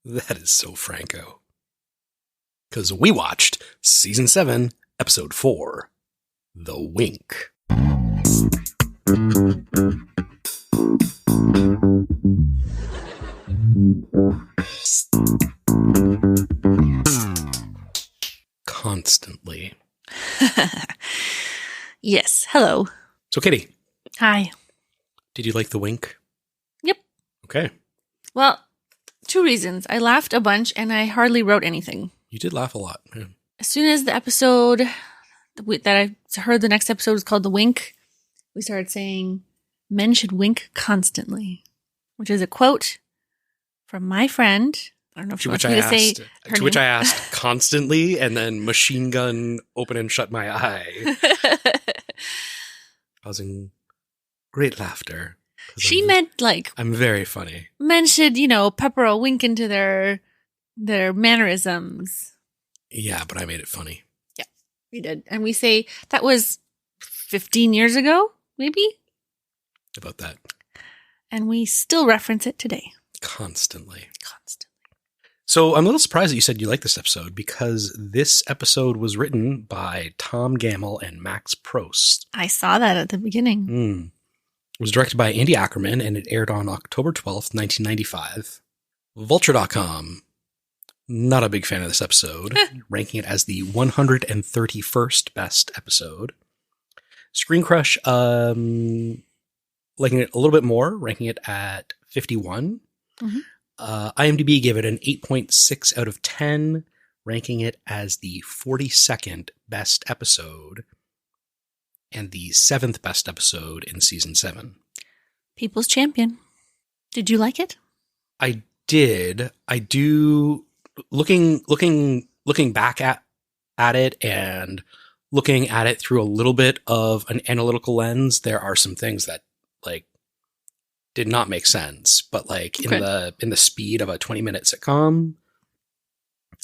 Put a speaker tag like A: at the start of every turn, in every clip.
A: That is so Franco. Because we watched Season 7, Episode 4, The Wink. Constantly.
B: Yes. Hello.
A: So, Kitty,
B: Hi.
A: did you like The Wink?
B: Yep.
A: Okay.
B: Well, 2 reasons. I laughed a bunch and I hardly wrote anything.
A: You did laugh a lot. Yeah.
B: As soon as the episode that I heard the next episode was called The Wink, we started saying, men should wink constantly, which is a quote from my friend. I don't know if she wants me to say her
A: To which I asked constantly, and then machine gun open and shut my eye, causing great laughter.
B: She meant like
A: I'm very funny.
B: men should, pepper a wink into their mannerisms.
A: Yeah, but I made it funny.
B: Yeah, we did. And we say that was 15 years ago, maybe?
A: About that.
B: And we still reference it today.
A: Constantly.
B: Constantly.
A: So I'm a little surprised that you said you liked this episode, because this episode was written by Tom Gamble and Max Prost.
B: I saw that at the beginning.
A: It was directed by Andy Ackerman, and it aired on October 12th, 1995. Vulture.com, not a big fan of this episode, ranking it as the 131st best episode. Screen Crush, liking it a little bit more, ranking it at 51.
B: Mm-hmm.
A: IMDb gave it an 8.6 out of 10, ranking it as the 42nd best episode and the 7th best episode in season 7.
B: People's Champion. Did you like it?
A: I did. I do. Looking back at it and looking at it through a little bit of an analytical lens, there are some things that did not make sense. But in the speed of a 20-minute sitcom,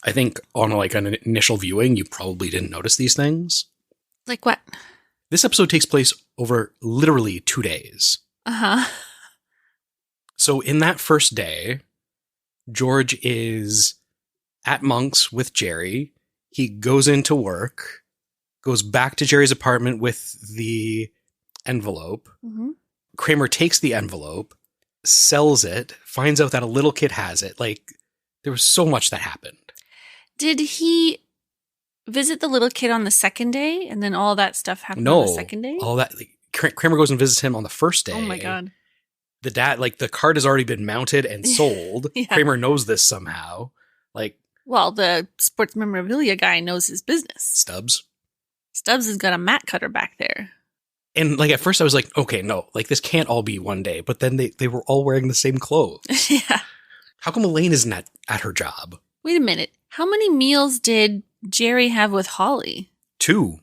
A: I think on an initial viewing, you probably didn't notice these things.
B: Like what?
A: This episode takes place over literally 2 days.
B: Uh-huh.
A: So in that first day, George is at Monk's with Jerry. He goes into work, goes back to Jerry's apartment with the envelope.
B: Mm-hmm.
A: Kramer takes the envelope, sells it, finds out that a little kid has it. There was so much that happened.
B: Did he visit the little kid on the second day and then all that stuff happened on the second day?
A: All that. Kramer goes and visits him on the first day.
B: Oh my God.
A: The dad, the card has already been mounted and sold.
B: Yeah.
A: Kramer knows this somehow.
B: Well, the sports memorabilia guy knows his business.
A: Stubbs
B: has got a mat cutter back there.
A: And at first I was like, okay, no, this can't all be one day. But then they were all wearing the same clothes.
B: Yeah.
A: How come Elaine isn't at her job?
B: Wait a minute. How many meals did Jerry have with Holly?
A: 2.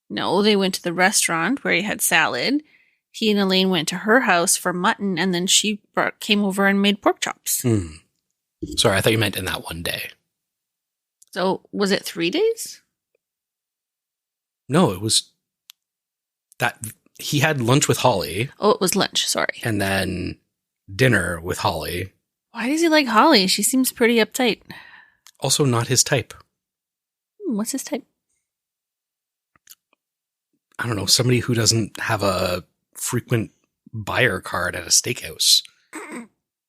B: No, they went to the restaurant where he had salad. He and Elaine went to her house for mutton, and then she came over and made pork chops.
A: Sorry, I thought you meant in that one day.
B: So, was it 3 days?
A: No, it was that he had lunch with Holly.
B: Oh, it was lunch, sorry.
A: And then dinner with Holly.
B: Why does he like Holly? She seems pretty uptight.
A: Also not his type.
B: What's his type?
A: I don't know, somebody who doesn't have a frequent buyer card at a steakhouse.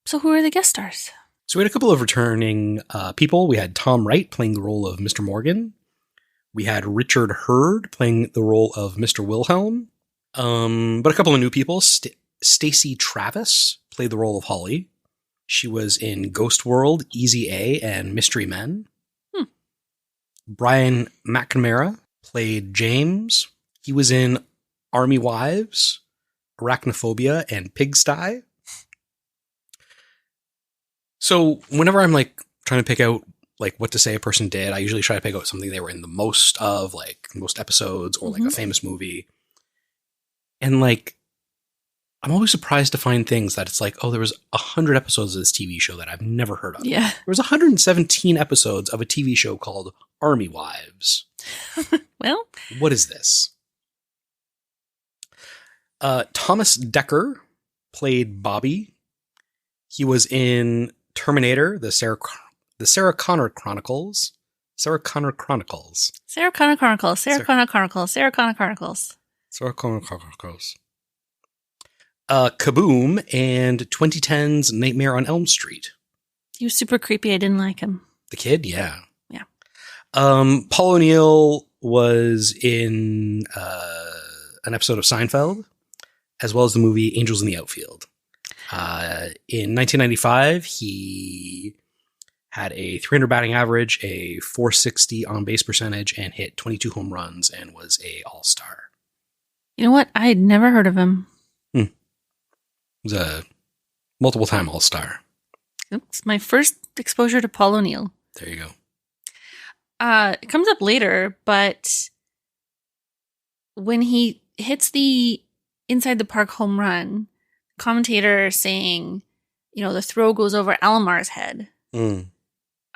B: So who are the guest stars?
A: So we had a couple of returning people. We had Tom Wright playing the role of Mr. Morgan. We had Richard Hurd playing the role of Mr. Wilhelm. But a couple of new people. Stacey Travis played the role of Holly. She was in Ghost World, Easy A, and Mystery Men. Brian McNamara played James. He was in Army Wives, Arachnophobia, and Pigsty. So whenever I'm trying to pick out what to say a person did, I usually try to pick out something they were in the most of, most episodes, or a famous movie. And I'm always surprised to find things that it's there was 100 episodes of this TV show that I've never heard of.
B: Yeah.
A: There was 117 episodes of a TV show called Army Wives.
B: Well,
A: what is this? Thomas Dekker played Bobby. He was in Terminator, the Sarah Connor Chronicles. Sarah Connor Chronicles.
B: Sarah Connor Chronicles. Sarah Connor Chronicles. Sarah Connor Chronicles.
A: Sarah Connor Chronicles. Kaboom, and 2010's Nightmare on Elm Street.
B: He was super creepy. I didn't like him.
A: The kid, yeah.
B: Yeah.
A: Paul O'Neill was in an episode of Seinfeld, as well as the movie Angels in the Outfield. In 1995, he had a 300 batting average, a 460 on base percentage, and hit 22 home runs and was a all-star.
B: You know what? I had never heard of him.
A: He was a multiple-time all-star.
B: It's my first exposure to Paul O'Neill.
A: There you go.
B: It comes up later, but when he hits the inside the park home run, commentator saying, the throw goes over Alamar's head. And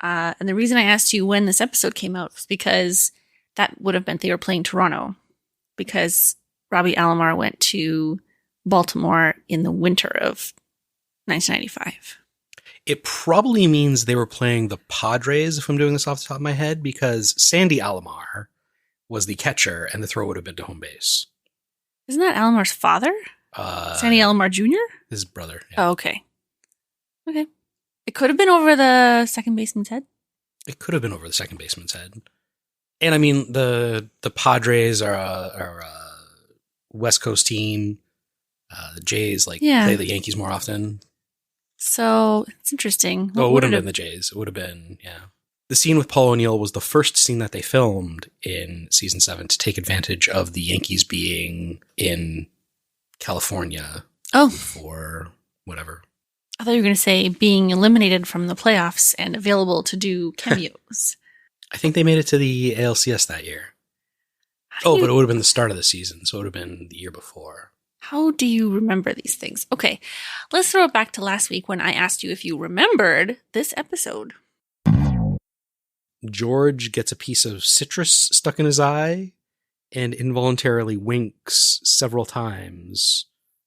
B: the reason I asked you when this episode came out was because that would have meant they were playing Toronto, because Robbie Alomar went to Baltimore in the winter of 1995.
A: It probably means they were playing the Padres, if I'm doing this off the top of my head, because Sandy Alomar was the catcher and the throw would have been to home base.
B: Isn't that Alomar's father? Sandy Alomar Jr.?
A: His brother. Yeah.
B: Oh, okay. Okay. It could have been over the second baseman's head.
A: It could have been over the second baseman's head. And I mean, the Padres are a West Coast team. The Jays play the Yankees more often.
B: So it's interesting.
A: It wouldn't have been the Jays. It would have been, yeah. The scene with Paul O'Neill was the first scene that they filmed in season 7 to take advantage of the Yankees being in California. For whatever.
B: I thought you were going to say being eliminated from the playoffs and available to do cameos.
A: I think they made it to the ALCS that year. But it would have been the start of the season, so it would have been the year before.
B: How do you remember these things? Okay, let's throw it back to last week when I asked you if you remembered this episode.
A: George gets a piece of citrus stuck in his eye and involuntarily winks several times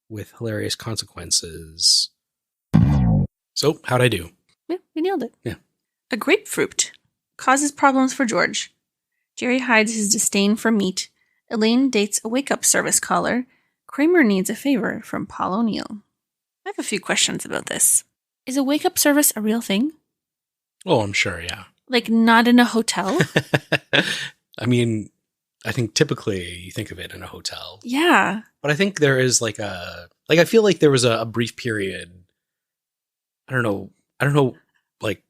A: with hilarious consequences. So, how'd I do?
B: Yeah, you nailed it.
A: Yeah.
B: A grapefruit causes problems for George. Jerry hides his disdain for meat. Elaine dates a wake-up service caller. Kramer needs a favor from Paul O'Neill. I have a few questions about this. Is a wake-up service a real thing?
A: Oh, I'm sure, yeah.
B: Like, not in a hotel?
A: I mean, I think typically you think of it in a hotel.
B: Yeah.
A: But I think there is I feel like there was a brief period. I don't know, like.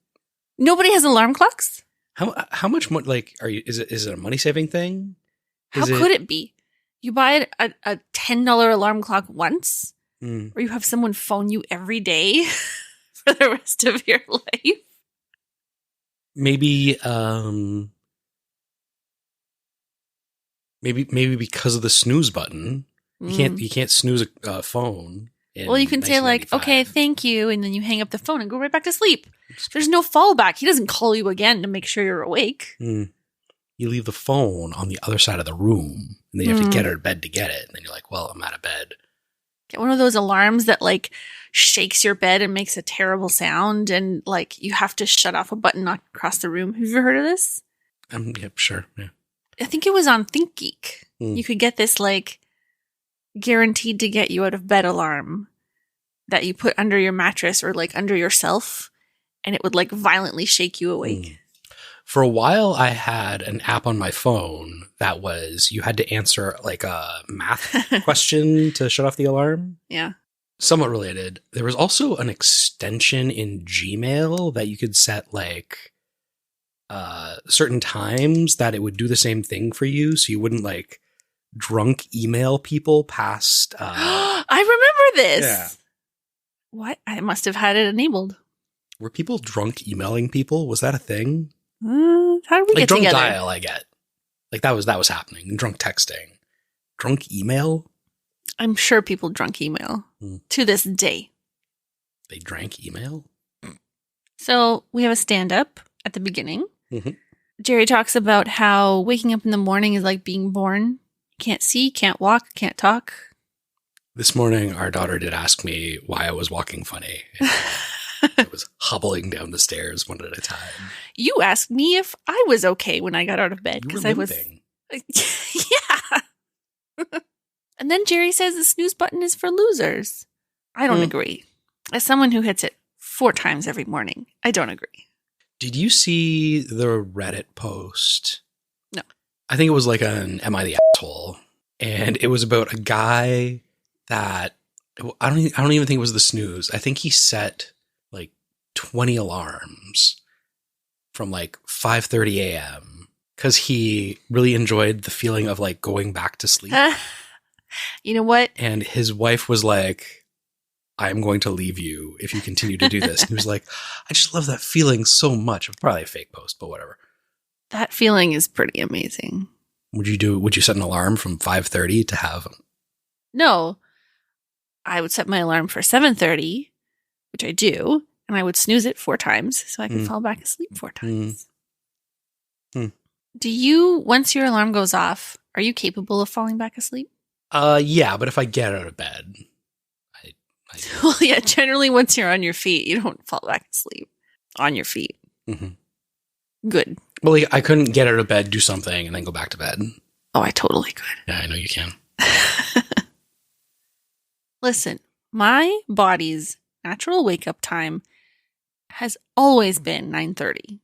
B: Nobody has alarm clocks?
A: How much more, is it a money-saving thing?
B: How could it be? You buy a $10 alarm clock once, or you have someone phone you every day for the rest of your life?
A: Maybe because of the snooze button, you can't snooze a phone.
B: Well, you can say okay, thank you, and then you hang up the phone and go right back to sleep. There's no fallback. He doesn't call you again to make sure you're awake.
A: You leave the phone on the other side of the room, and then you have to get out of bed to get it. And then you're like, well, I'm out of bed.
B: Get one of those alarms that shakes your bed and makes a terrible sound, and you have to shut off a button not across the room. Have you ever heard of this?
A: Yep, sure. Yeah.
B: I think it was on ThinkGeek. You could get this guaranteed to get you out of bed alarm that you put under your mattress or under yourself, and it would violently shake you awake.
A: For a while, I had an app on my phone that was, you had to answer a math question to shut off the alarm.
B: Yeah.
A: Somewhat related. There was also an extension in Gmail that you could set certain times that it would do the same thing for you. So you wouldn't drunk email people past.
B: I remember this.
A: Yeah.
B: What? I must have had it enabled.
A: Were people drunk emailing people? Was that a thing?
B: How did we get
A: drunk
B: together?
A: Dial, I get. That was happening. Drunk texting. Drunk email?
B: I'm sure people drunk email to this day.
A: They drank email?
B: So we have a stand-up at the beginning.
A: Mm-hmm.
B: Jerry talks about how waking up in the morning is like being born. Can't see, can't walk, can't talk.
A: This morning, our daughter did ask me why I was walking funny. I was hobbling down the stairs one at a time.
B: You asked me if I was okay when I got out of bed because I was. Yeah. And then Jerry says the snooze button is for losers. I don't agree. As someone who hits it 4 times every morning, I don't agree.
A: Did you see the Reddit post?
B: No.
A: I think it was like an Am I the Asshole? And it was about a guy that I don't even think it was the snooze. I think he set like 20 alarms from like 5:30 a.m. because he really enjoyed the feeling of like going back to sleep.
B: You know what?
A: And his wife was like, I'm going to leave you if you continue to do this. And he was like, I just love that feeling so much. Probably a fake post, but whatever.
B: That feeling is pretty amazing.
A: Would you set an alarm from 5:30 to have?
B: No. I would set my alarm for 7:30, which I do, and I would snooze it 4 times so I could fall back asleep 4 times. Do you, once your alarm goes off, are you capable of falling back asleep?
A: Yeah, but if I get out of bed, I
B: well, yeah, generally once you're on your feet, you don't fall back asleep on your feet. Mm-hmm. Good.
A: Well, like, I couldn't get out of bed, do something, and then go back to bed.
B: Oh, I totally could.
A: Yeah, I know you can.
B: Listen, my body's natural wake-up time has always been 9:30.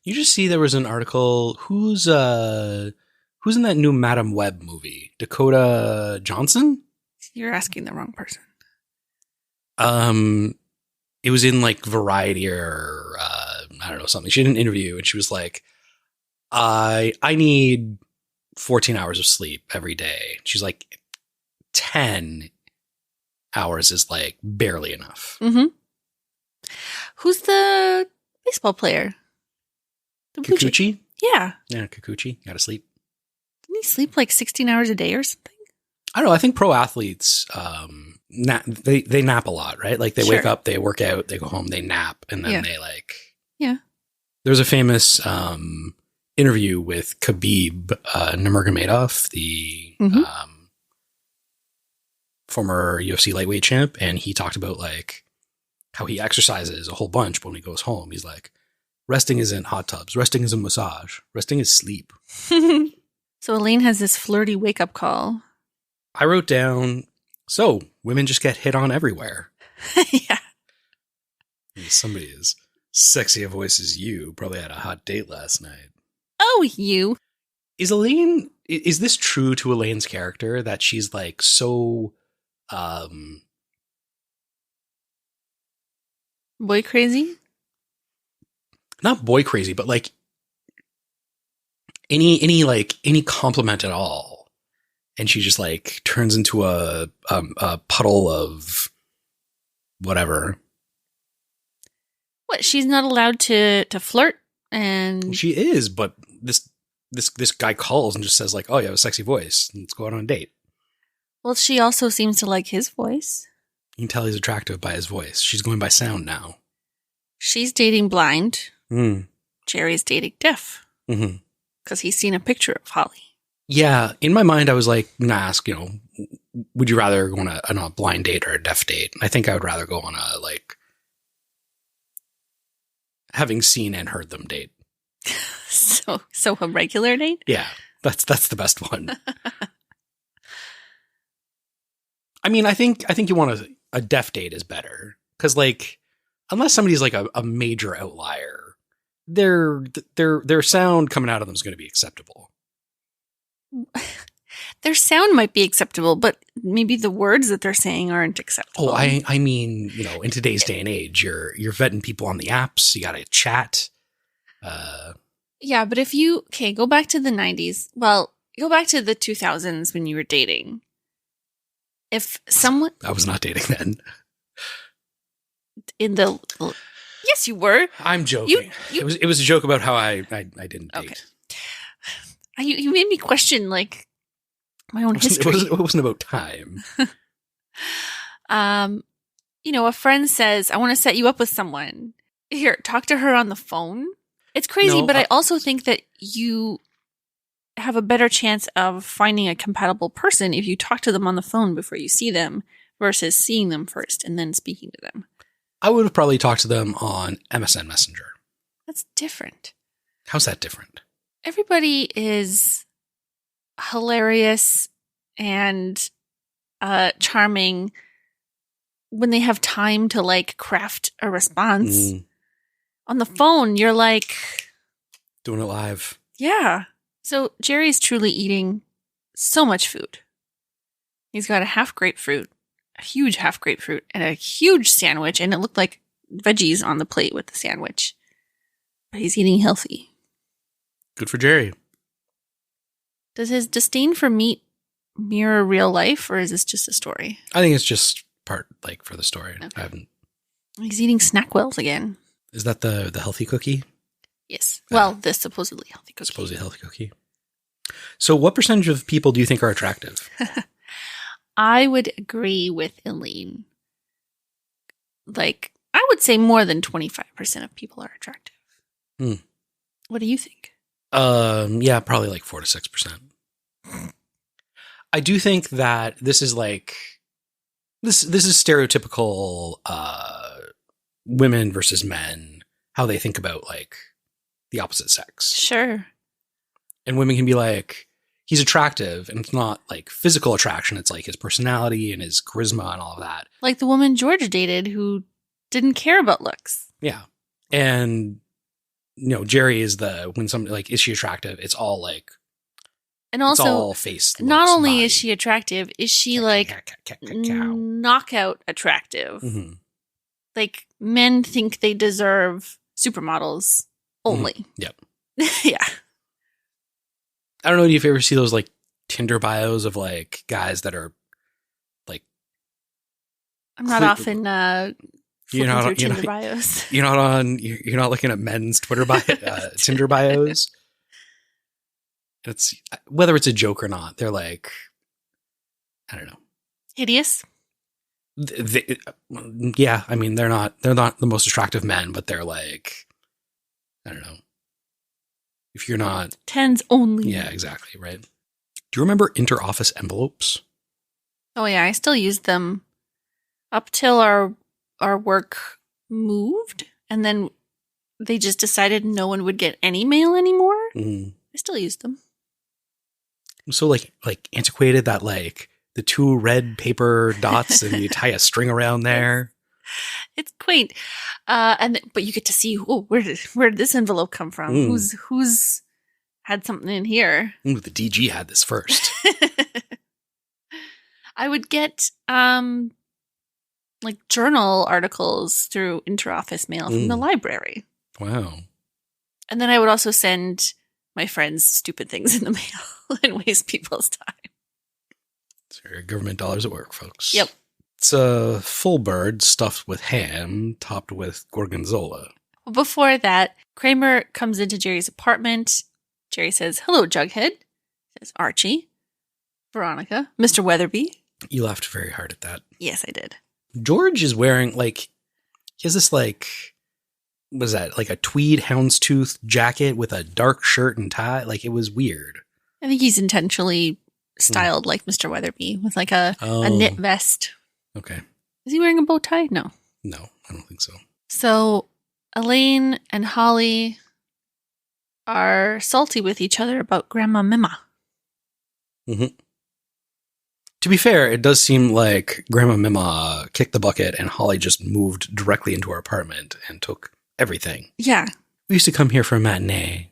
A: You just see there was an article, who's in that new Madam Web movie? Dakota Johnson?
B: You're asking the wrong person.
A: It was in like Variety or I don't know, something. She did an interview and she was like, I need 14 hours of sleep every day. She's like, 10 hours is like barely enough.
B: Mm-hmm. Who's the baseball player?
A: Kikuchi?
B: Yeah.
A: Yeah, Kikuchi. Gotta sleep.
B: Didn't he sleep like 16 hours a day or something?
A: I don't know. I think pro athletes, they nap a lot, right? Like they wake up, they work out, they go home, they nap, and then they like...
B: Yeah.
A: There's a famous interview with Khabib Nurmagomedov, the former UFC lightweight champ, and he talked about like how he exercises a whole bunch, but when he goes home, he's like, resting isn't hot tubs, resting isn't massage, resting is sleep.
B: So Elaine has this flirty wake-up call.
A: I wrote down, so women just get hit on everywhere.
B: Yeah.
A: And somebody as sexy a voice as you probably had a hot date last night.
B: Oh, you.
A: Is this true to Elaine's character that she's like so
B: boy crazy?
A: Not boy crazy, but like any compliment at all, and she just like turns into a puddle of whatever.
B: What? She's not allowed to flirt, and
A: she is. But this guy calls and just says like, "Oh, you have a sexy voice. Let's go out on a date."
B: Well, she also seems to like his voice.
A: You can tell he's attractive by his voice. She's going by sound now.
B: She's dating blind. Jerry's dating deaf. Because he's seen a picture of Holly.
A: Yeah. In my mind, I was like, ask, would you rather go on a blind date or a deaf date? I think I would rather go on a, like, having seen and heard them date.
B: So a regular date?
A: Yeah. That's the best one. I mean, I think you want a deaf date is better. Because, like, unless somebody's like a major outlier, their sound coming out of them is going to be acceptable.
B: Their sound might be acceptable, but maybe the words that they're saying aren't acceptable.
A: Oh, I mean, in today's day and age, you're vetting people on the apps. You got to chat.
B: Yeah, but if you go back to the 90s. Well, go back to the 2000s when you were dating. If someone,
A: I was not dating then.
B: Yes, you were.
A: I'm joking. It was a joke about how I didn't date.
B: Okay. You made me question like my own history.
A: It wasn't about time.
B: A friend says, "I want to set you up with someone. Here, talk to her on the phone." It's crazy, but I also think that you have a better chance of finding a compatible person if you talk to them on the phone before you see them versus seeing them first and then speaking to them.
A: I would have probably talked to them on MSN Messenger.
B: That's different.
A: How's that different?
B: Everybody is hilarious and charming when they have time to like craft a response. On the phone, you're like
A: doing it live.
B: Yeah. So Jerry's truly eating so much food. He's got a half grapefruit, a huge half grapefruit, and a huge sandwich, and it looked like veggies on the plate with the sandwich. But he's eating healthy.
A: Good for Jerry.
B: Does his disdain for meat mirror real life, or is this just a story?
A: I think it's just part, like, for the story.
B: Okay.
A: I haven't.
B: He's eating Snackwells again.
A: Is that the healthy cookie?
B: Yes. Well, the supposedly healthy cookie.
A: Supposedly healthy cookie. So what percentage of people do you think are attractive?
B: I would agree with Elaine. Like, I would say more than 25% of people are attractive. What do you think?
A: Yeah, probably like 4 to 6%. I do think that this is like this is stereotypical women versus men, how they think about like the opposite sex.
B: Sure.
A: And women can be like, he's attractive, and it's not like physical attraction, it's like his personality and his charisma and all of that.
B: Like the woman George dated who didn't care about looks.
A: Yeah. And Jerry is when somebody like, is she attractive? It's all like,
B: and also
A: it's all face.
B: Not only
A: body.
B: is she attractive, is she knockout attractive?
A: Mm-hmm.
B: Like men think they deserve supermodels only.
A: Mm-hmm. Yep.
B: Yeah.
A: I don't know if you ever see those like Tinder bios of like guys that are like.
B: I'm not often
A: you're not
B: through Tinder bios.
A: You're not looking at men's Tinder bios. It's whether it's a joke or not. They're like, I don't know,
B: hideous.
A: Yeah, I mean they're not the most attractive men, but they're like, I don't know. If you're not
B: 10s only.
A: Yeah, exactly, right. Do you remember interoffice envelopes?
B: Oh yeah, I still used them up till our work moved, and then they just decided no one would get any mail anymore. I still used them.
A: So like antiquated, that like the 2 red paper dots and you tie a string around there.
B: It's quaint, but you get to see where did this envelope come from? Who's had something in here?
A: Ooh, the DG had this first.
B: I would get like journal articles through interoffice mail from the library.
A: Wow.
B: And then I would also send my friends stupid things in the mail and waste people's time.
A: So your government dollars at work, folks.
B: Yep.
A: It's a full bird stuffed with ham, topped with gorgonzola.
B: Before that, Kramer comes into Jerry's apartment. Jerry says, "Hello, Jughead." Says Archie, Veronica, Mr. Weatherby.
A: You laughed very hard at that.
B: Yes, I did.
A: George is wearing he has this what is that, like a tweed houndstooth jacket with a dark shirt and tie. Like it was weird.
B: I think he's intentionally styled like Mr. Weatherby with like a knit vest.
A: Okay.
B: Is he wearing a bow tie? No.
A: No, I don't think so.
B: So Elaine and Holly are salty with each other about Grandma Mima.
A: Mm-hmm. To be fair, it does seem like Grandma Mima kicked the bucket and Holly just moved directly into our apartment and took everything.
B: Yeah.
A: We used to come here for a matinee.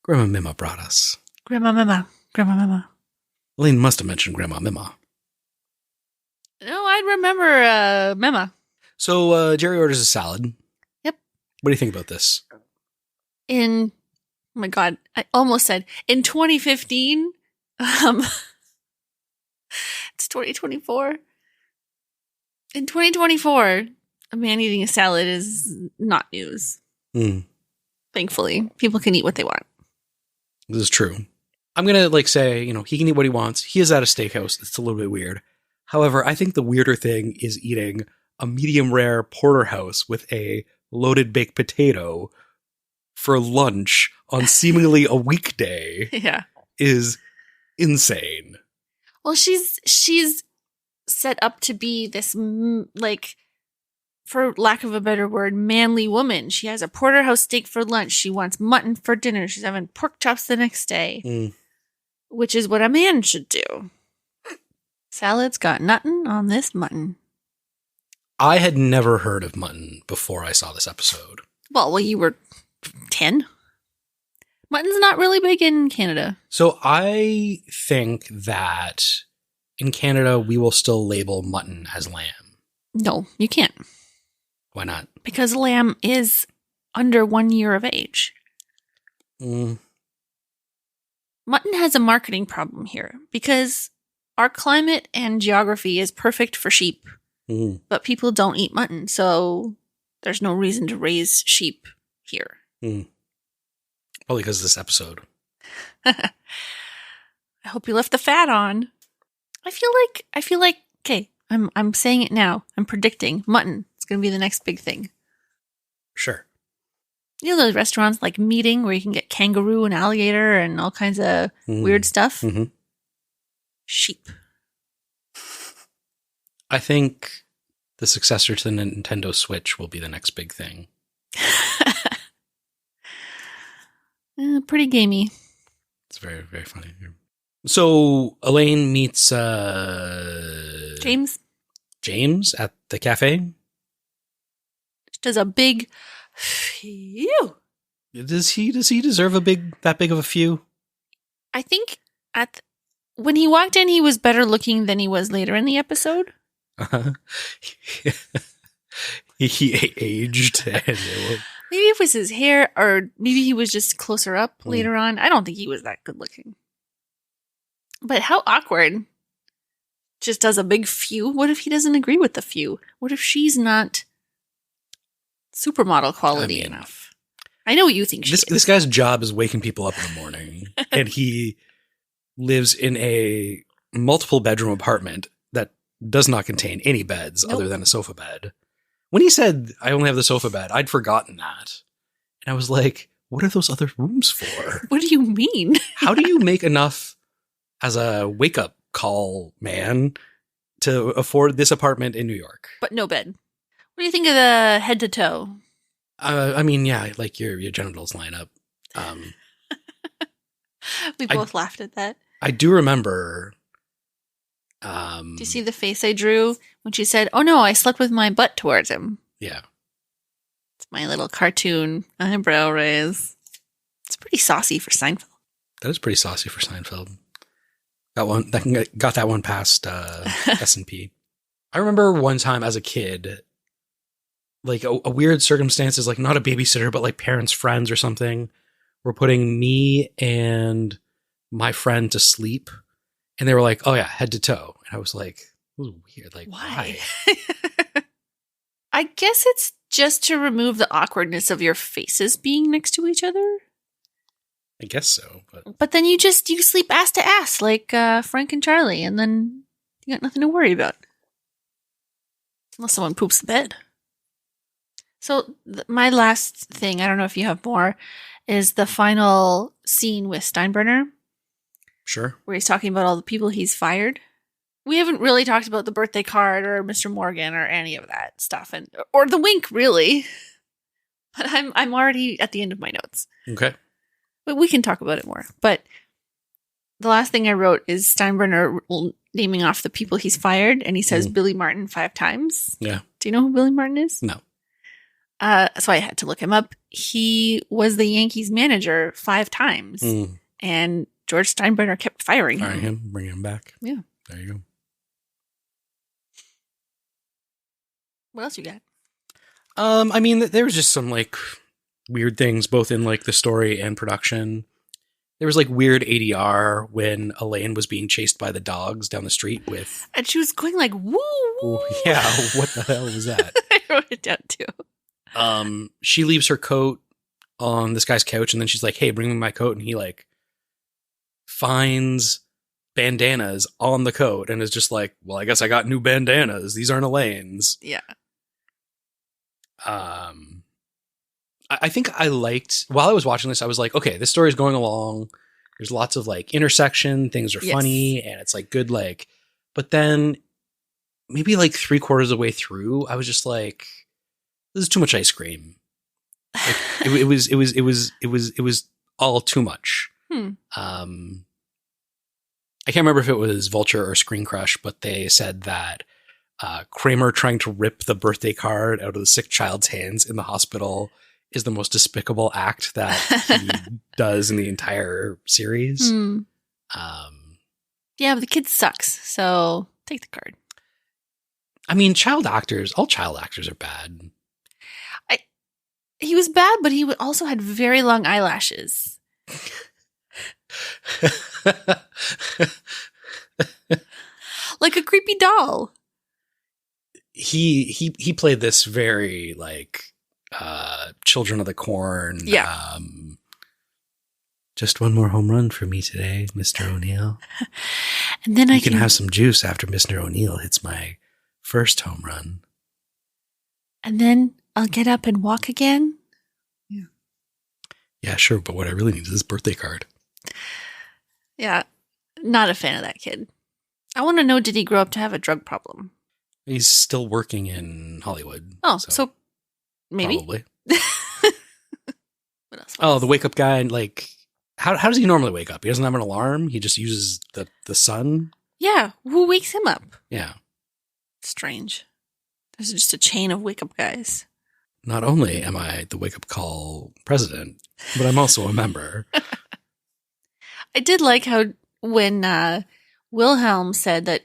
A: Grandma Mima brought us.
B: Grandma Mima. Grandma Mima.
A: Elaine must have mentioned Grandma Mima.
B: No, I'd remember Mima.
A: So Jerry orders a salad.
B: Yep.
A: What do you think about this?
B: Oh my God, I almost said in 2015. It's 2024. In 2024, a man eating a salad is not news. Thankfully, people can eat what they want.
A: This is true. I'm going to say, he can eat what he wants. He is at a steakhouse. It's a little bit weird. However, I think the weirder thing is eating a medium rare porterhouse with a loaded baked potato for lunch on seemingly a weekday.
B: Yeah.
A: Is insane.
B: Well, she's set up to be this for lack of a better word, manly woman. She has a porterhouse steak for lunch. She wants mutton for dinner. She's having pork chops the next day, which is what a man should do. Salad's got nothing on this mutton.
A: I had never heard of mutton before I saw this episode.
B: Well, you were 10. Mutton's not really big in Canada.
A: So I think that in Canada, we will still label mutton as lamb.
B: No, you can't.
A: Why not?
B: Because lamb is under 1 year of age.
A: Mm.
B: Mutton has a marketing problem here because our climate and geography is perfect for sheep, but people don't eat mutton, so there's no reason to raise sheep here.
A: Probably because of this episode.
B: I hope you left the fat on. I feel like, okay, I'm saying it now. I'm predicting mutton. It's going to be the next big thing.
A: Sure.
B: You know those restaurants like Meeting where you can get kangaroo and alligator and all kinds of weird stuff? Mm-hmm. Sheep.
A: I think the successor to the Nintendo Switch will be the next big thing.
B: Pretty gamey.
A: It's very, very funny. So Elaine meets James at the cafe.
B: Does a big phew.
A: Does he deserve that big of a few?
B: I think when he walked in, he was better looking than he was later in the episode.
A: He aged.
B: Maybe it was his hair, or maybe he was just closer up later on. I don't think he was that good looking. But how awkward. Just does a big few. What if he doesn't agree with the few? What if she's not supermodel quality enough? I know what you think she is.
A: This guy's job is waking people up in the morning, and he lives in a multiple bedroom apartment that does not contain any beds other than a sofa bed. When he said, I only have the sofa bed, I'd forgotten that. And I was like, what are those other rooms for?
B: What do you mean?
A: How do you make enough as a wake-up call man to afford this apartment in New York?
B: But no bed. What do you think of the head to toe?
A: I mean, yeah, like your genitals line up.
B: We both laughed at that.
A: I do remember.
B: Do you see the face I drew when she said, "Oh no, I slept with my butt towards him"?
A: Yeah.
B: It's my little cartoon eyebrow raise. It's pretty saucy for Seinfeld.
A: That is pretty saucy for Seinfeld. Got that one past S&P. I remember one time as a kid, like a weird circumstances, like not a babysitter, but like parents' friends or something, were putting me and my friend to sleep. And they were like, oh yeah, head to toe. And I was like, it was weird. Like, why?
B: I guess it's just to remove the awkwardness of your faces being next to each other.
A: I guess so.
B: But then you sleep ass to ass like Frank and Charlie, and then you got nothing to worry about. Unless someone poops the bed. So my last thing, I don't know if you have more, is the final scene with Steinbrenner.
A: Sure.
B: Where he's talking about all the people he's fired. We haven't really talked about the birthday card or Mr. Morgan or any of that stuff, or the wink, really. But I'm already at the end of my notes.
A: Okay.
B: But we can talk about it more. But the last thing I wrote is Steinbrenner naming off the people he's fired, and he says Billy Martin 5 times.
A: Yeah.
B: Do you know who Billy Martin is?
A: No.
B: So I had to look him up. He was the Yankees manager 5 times. And George Steinbrenner kept firing him.
A: Bring him back.
B: Yeah.
A: There you go.
B: What else you got?
A: I mean, there was just some like weird things both in like the story and production. There was like weird ADR when Elaine was being chased by the dogs down the street with...
B: And she was going like, woo, woo.
A: Yeah, what the hell was that?
B: I wrote it down too.
A: She leaves her coat on this guy's couch and then she's like, hey, bring me my coat. And he like finds bandanas on the coat and is just like, well, I guess I got new bandanas. These aren't Elaine's.
B: Yeah.
A: I think I liked, while I was watching this, I was like, okay, this story's going along. There's lots of like intersection. Things are funny and it's like good, like, but then maybe like 3/4 of the way through, I was just like, this is too much ice cream. Like, it was all too much. I can't remember if it was Vulture or Screen Crush, but they said that Kramer trying to rip the birthday card out of the sick child's hands in the hospital is the most despicable act that he does in the entire series.
B: Yeah, but the kid sucks, so take the card.
A: I mean, all child actors are bad.
B: He was bad, but he also had very long eyelashes. Like a creepy doll.
A: He played this very like Children of the Corn.
B: Yeah.
A: Just one more home run for me today, Mr. O'Neill.
B: And then
A: I can have some juice after Mr. O'Neill hits my first home run.
B: And then I'll get up and walk again.
A: Yeah. Yeah, sure. But what I really need is this birthday card.
B: Yeah. Not a fan of that kid. I want to know, did he grow up to have a drug problem?
A: He's still working in Hollywood.
B: Oh, so maybe.
A: Probably.
B: What else?
A: Oh, the wake up guy. Like, how does he normally wake up? He doesn't have an alarm. He just uses the sun.
B: Yeah. Who wakes him up?
A: Yeah.
B: Strange. There's just a chain of wake up guys.
A: Not only am I the wake up call president, but I'm also a member.
B: I did like how when Wilhelm said that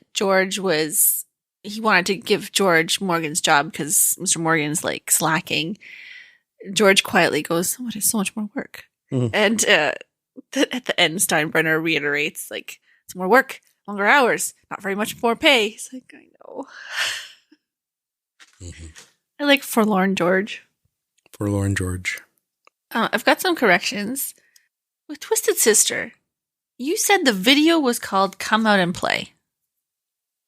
B: he wanted to give George Morgan's job because Mr. Morgan's like slacking. George quietly goes, "Oh, it is so much more work." Mm-hmm. And at the end, Steinbrenner reiterates, like, "It's more work, longer hours, not very much more pay." He's like, "I know." Mm-hmm. I like Forlorn George.
A: Forlorn George.
B: I've got some corrections. With Twisted Sister, you said the video was called Come Out and Play.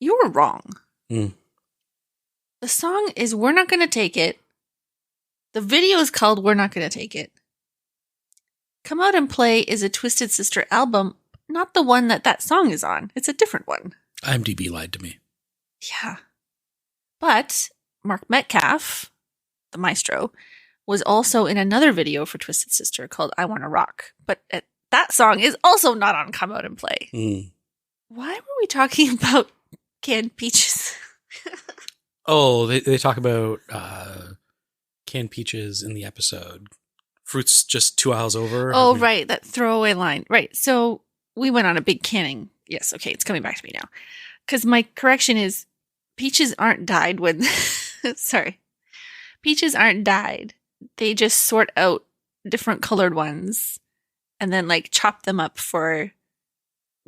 B: You were wrong. The song is We're Not Gonna Take It. The video is called We're Not Gonna Take It. Come Out and Play is a Twisted Sister album, not the one that song is on. It's a different one.
A: IMDb lied to me.
B: Yeah. But Mark Metcalf, the maestro, was also in another video for Twisted Sister called I Wanna Rock. But that song is also not on Come Out and Play. Why were we talking about canned peaches?
A: Oh, they talk about canned peaches in the episode. Fruit's just 2 aisles over.
B: Oh, right. That throwaway line. Right. So we went on a big canning. Yes. Okay. It's coming back to me now. Because my correction is peaches aren't dyed when... Sorry. Peaches aren't dyed. They just sort out different colored ones and then like chop them up for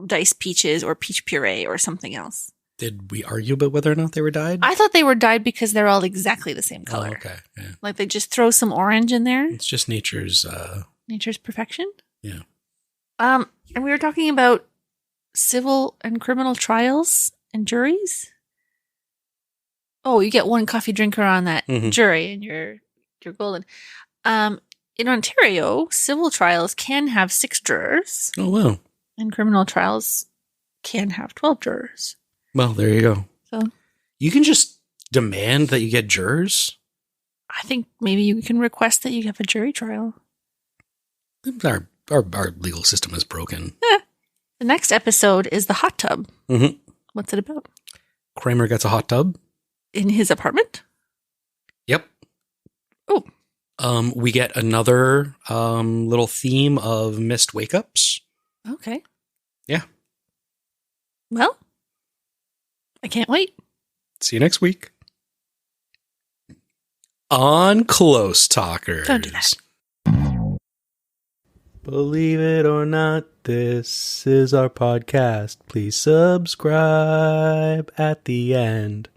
B: diced peaches or peach puree or something else.
A: Did we argue about whether or not they were dyed?
B: I thought they were dyed because they're all exactly the same color.
A: Oh, okay. Yeah.
B: Like they just throw some orange in there.
A: It's just nature's
B: perfection.
A: Yeah.
B: And we were talking about civil and criminal trials and juries. Oh, you get one coffee drinker on that jury and you're golden. In Ontario, civil trials can have 6 jurors.
A: Oh, wow.
B: And criminal trials can have 12 jurors.
A: Well, there you go.
B: So
A: you can just demand that you get jurors.
B: I think maybe you can request that you have a jury trial.
A: Our legal system is broken.
B: The next episode is the hot tub. Mm-hmm. What's it about?
A: Kramer gets a hot tub
B: in his apartment.
A: Yep.
B: Oh.
A: We get another little theme of missed wake-ups.
B: Okay.
A: Yeah.
B: Well, I can't wait.
A: See you next week. On Close Talkers.
B: Don't do that.
A: Believe it or not, this is our podcast. Please subscribe at the end.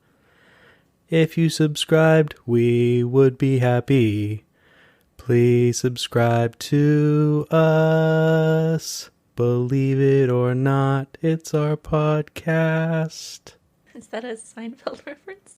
A: If you subscribed, we would be happy. Please subscribe to us. Believe it or not, it's our podcast.
B: Is that a Seinfeld reference?